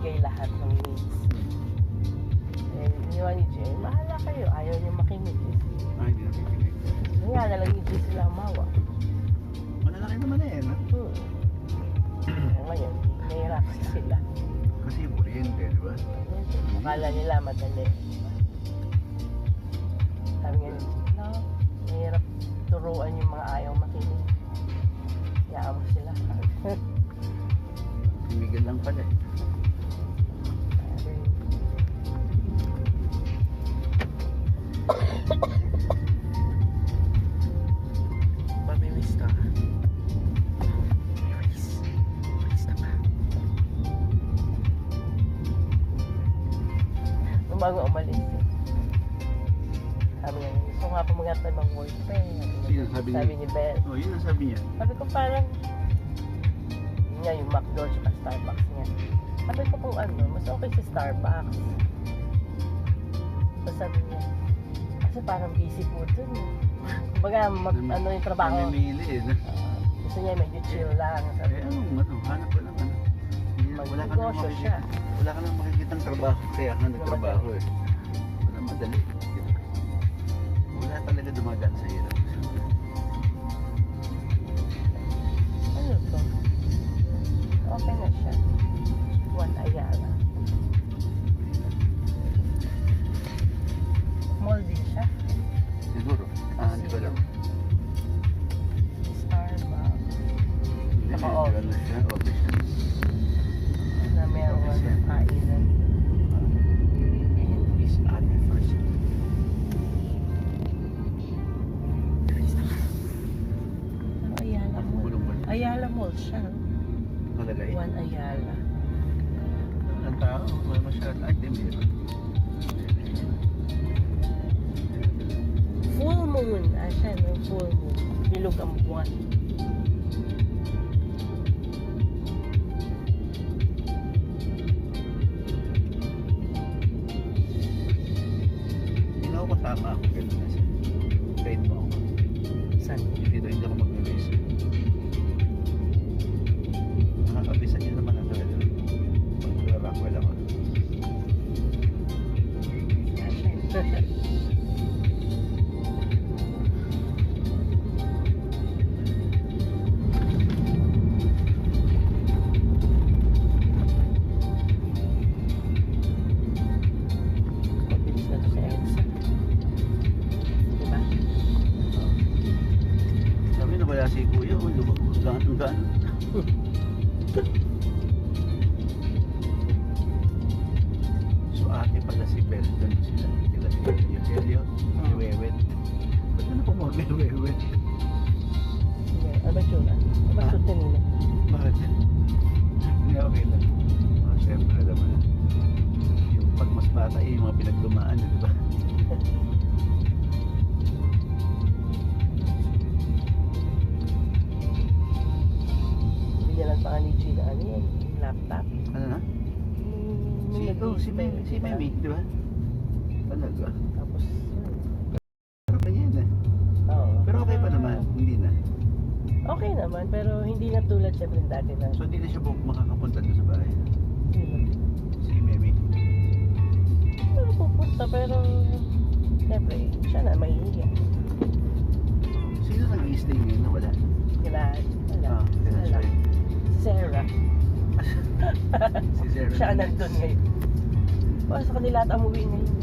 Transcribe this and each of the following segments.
binibigay lahat ng needs. Eh, iniwan ni Jay, mahala kayo, ayaw niyo makinig. Ay, hindi na pipigay. Nga na lang yung Jay sila mawa. Malalaki naman na yan, ha? Ngayon, nahihirapan sila. Kasi kuryente, di ba? Akala nila madali. Sabi nga, no, mahirap turuan yung mga ayaw makinig. Hayaan mo sila. Tumigil lang pala eh. Mamimiss ka. Miss na ba? Nung bago umalis eh. Sabi nga, gusto nga pumagat tayo mag boyfriend. Sino sabi niya? Sabi ni Beth. Oh, yun ang sabi niya. Sabi ko parang, yun nga yung McDonald's at Starbucks niya. Sabi ko kung ano, mas okay si Starbucks. Tapos sabi niya, kasi parang busy po dun. Kumbaga, ano yung trabaho. Namimili eh. Gusto niya medyo chill lang. Sabi Eh, ko, hanap ko lang ano. Wala ka nang magnegosyo siya. makikita. Wala ka nang makikitang trabaho. Kaya ka nagtrabaho eh. Wala madali. Wala talaga dumagaan sa hirap. Ano to? Okay na siya. Juan Ayala. Mall din siya. Siguro. Di ba lang? Starbucks. Hindi, Naka-office. ano siya? Office siya. Na meron ng kainan. Is anniversary. Ano Ayala Mall? Bulong-bulong. Ayala Mall siya. Malagay. Juan Ayala. Ang tao, wala masyadong. Ay, di meron. Full moon. Siya, no? Full moon. Bilog ang buwan. Hindi na ako kasama ako. Ganun na siya. Kahit mo ako. Saan? Hindi ako mag-release. Nakakabisan niyo naman ang talaga. Pag-rockwell ako. Siya. Mabilis na to sa EDSA. Diba? Sabi na wala si Kuya. Gaan. So ate pala si Bel. Doon sila. Sila yung Helio. Yung Wewet. Ba't na po mag-Wewet? Ano ba yun? Ano ba suot kanina? Bakit yan? Hindi, okay lang. Siyempre naman. Yung pag mas bata, yung mga pinagdumaan, di ba? Bigyan lang pa ka ni Gina. Ano yan? Laptop? Ano na? Si Mimi, di ba? Talaga. Tapos, Pero pa yan eh. oo. Pero okay pa naman, hindi na. Okay naman, pero hindi na tulad syempre dati na. So hindi na siya makakapunta doon sa bahay. Sino? Si Mimi. Pero pupunta, pero syempre, siya na mahihiya. Sino nag-i-stay ngayon na wala? Wala. Kailan siya? Sarah. Si Sarah. Siya nandun ngayon. O, sa kanila at umuwi ngayon.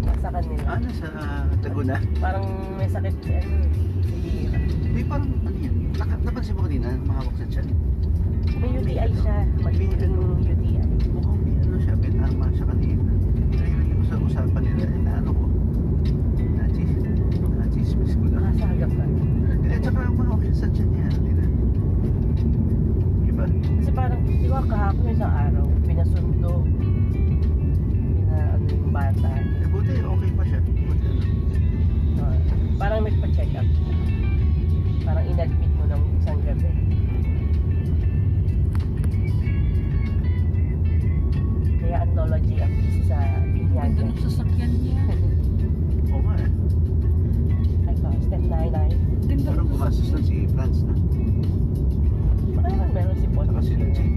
Nasa kanila. Nasa Laguna. Parang may sakit si Hira. Hindi, parang ano yan? Napansin mo kanina, mahawak sa tiyan. May UTI siya. Magbilang ng UTI. Mukhang may ano siya, may tama siya kanina. Nahirap ko sa usapan nila, ano ko? Nachismis ko lang. Nakasagap ka. Hindi, tsaka mahawak siya sa tiyan niya. Diba? Kasi parang, di ba kahapon isang araw, pinasundo. Ano yung bata. Eh, buti, okay pa siya. Buti, Parang nagpa-check up. Parang in-admit mo ng isang gabi. Kaya anthology ang piece sa binyagan. Ganda ng sasakyan niya. Oo nga eh. Ay ko, step 99. Ganda Parang gumastos lang si Franz na. Baka naman meron si Paul. Saka si Lachie.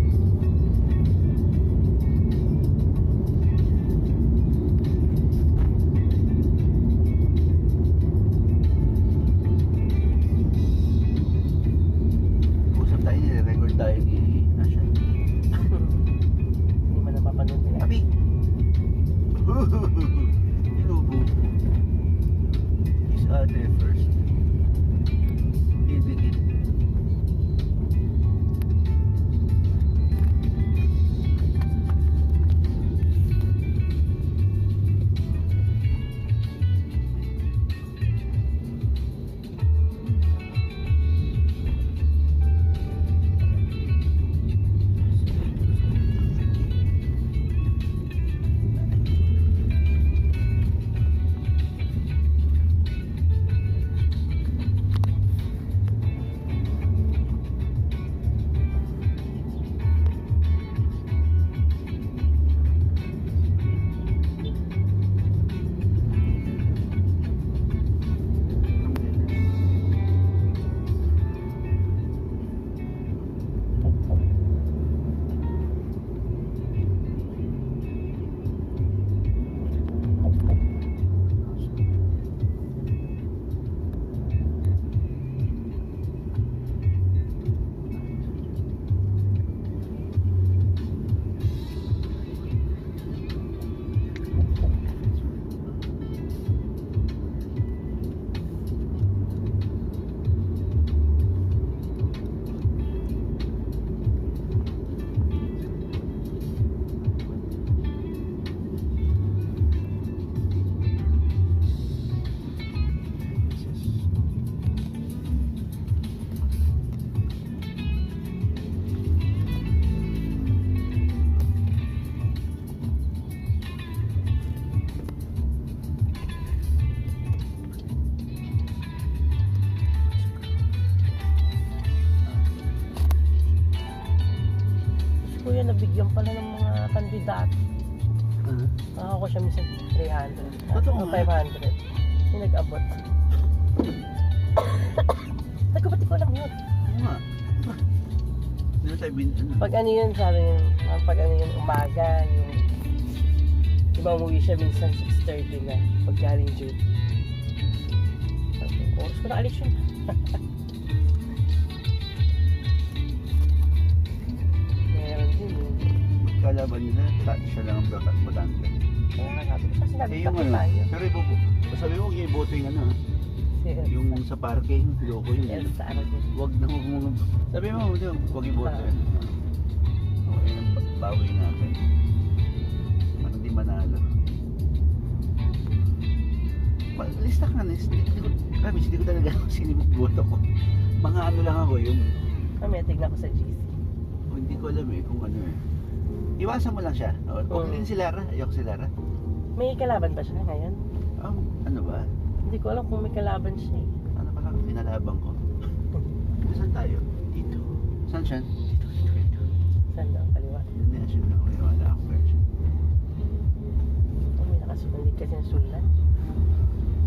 kuya, nabigyan pala ng mga kandidato. Ah, Ako siya minsan 300. Totoo O nga. 500. Yung nag-abot. Nagkabati ko lang yun. oo nga. Hindi na tayo Pag ano yun, sabi yun, pag ano yun, umaga, yung iba umuwi siya minsan 6:30 na, pag galing duty. Sabi ko, oras ko na alis yun. Meron din yun. kalaban nila, siya lang ang botante. Kaya nga sabi ko, kasi sinabi Eh, ko yung ano, tayo. pero sabi mo, huwag niya iboto yung ano, yung sa parking, loko yun. Yes, sa ano din. Huwag mo, sabi mo, huwag iboto yun. Okay, bawi natin. Para hindi manalo. Lista ka na, hindi ko talaga siniboto ko. Mga ano lang ako, yung, Mamaya tignan ko sa GC. hindi ko alam eh, kung ano eh. Iwasan mo lang siya. Huwag din si Lara, ayoko si Lara. May kalaban ba siya ngayon? Ano ba? Hindi ko alam kung may kalaban siya eh. Ano pala pinalabang ko? Saan tayo? Dito. Saan siya? Dito. Saan daw? Kaliwa. Yun na siya na. Wala akong version. Oh, may nakasulit kasi ng sulat.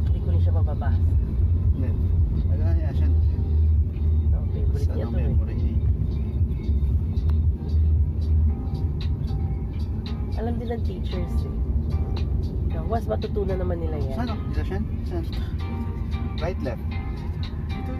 Hindi ko rin siya mababasa. Hindi. Wala na siya. Ang favorite Sa niya anong to eh. memory eh. Alam din ng teachers eh. Was matutunan naman nila yan. Saan o? Dito siya? Saan? Right, left? Dito.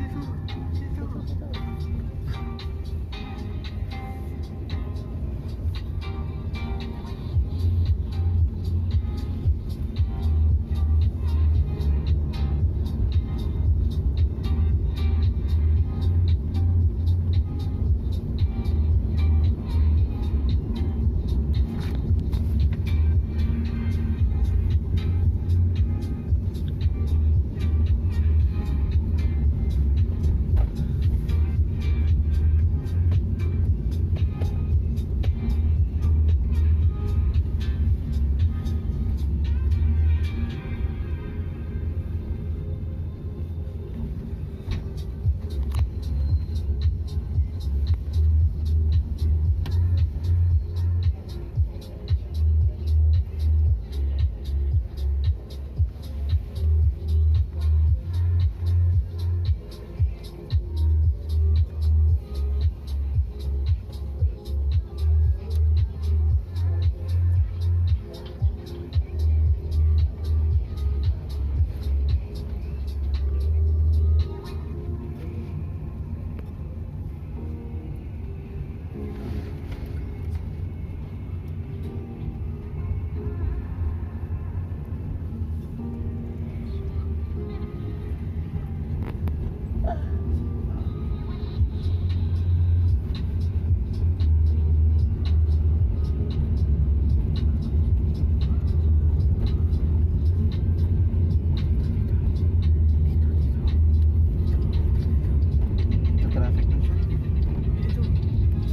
Traffic doon siya.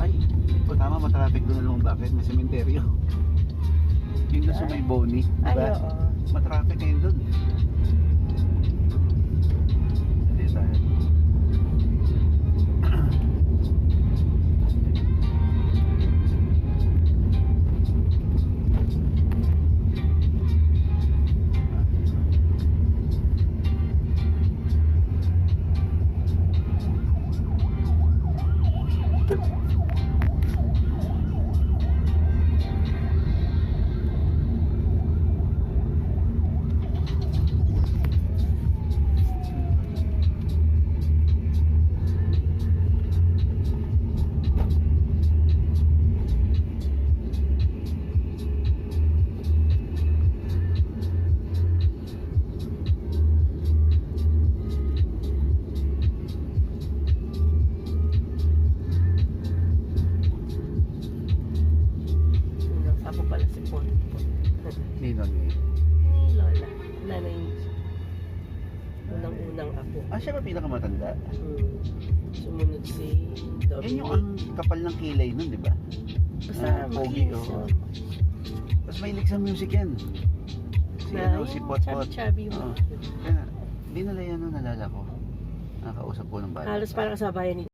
Ay, tama, matraffic doon along bakit? May sementeryo. Yung doon sa may Bonnie, Ay, diba? oo. Matraffic ngayon doon. Hindi tayo. Ako pala si Paul. Ninong eh. Ni Lola. Nanay niya. Unang-unang ako. Siya ba pinakamatanda? Sumunod si Yan yung ang kapal ng kilay nun, di ba? Basta pogi, makinis oo. yun. Tapos mahilig sa music yan. Si ano, si Potpot. Chubby yung Oo. Kaya, di nila yan nung nalala ko. Nakausap ko ng bata. halos parang kasabayan ni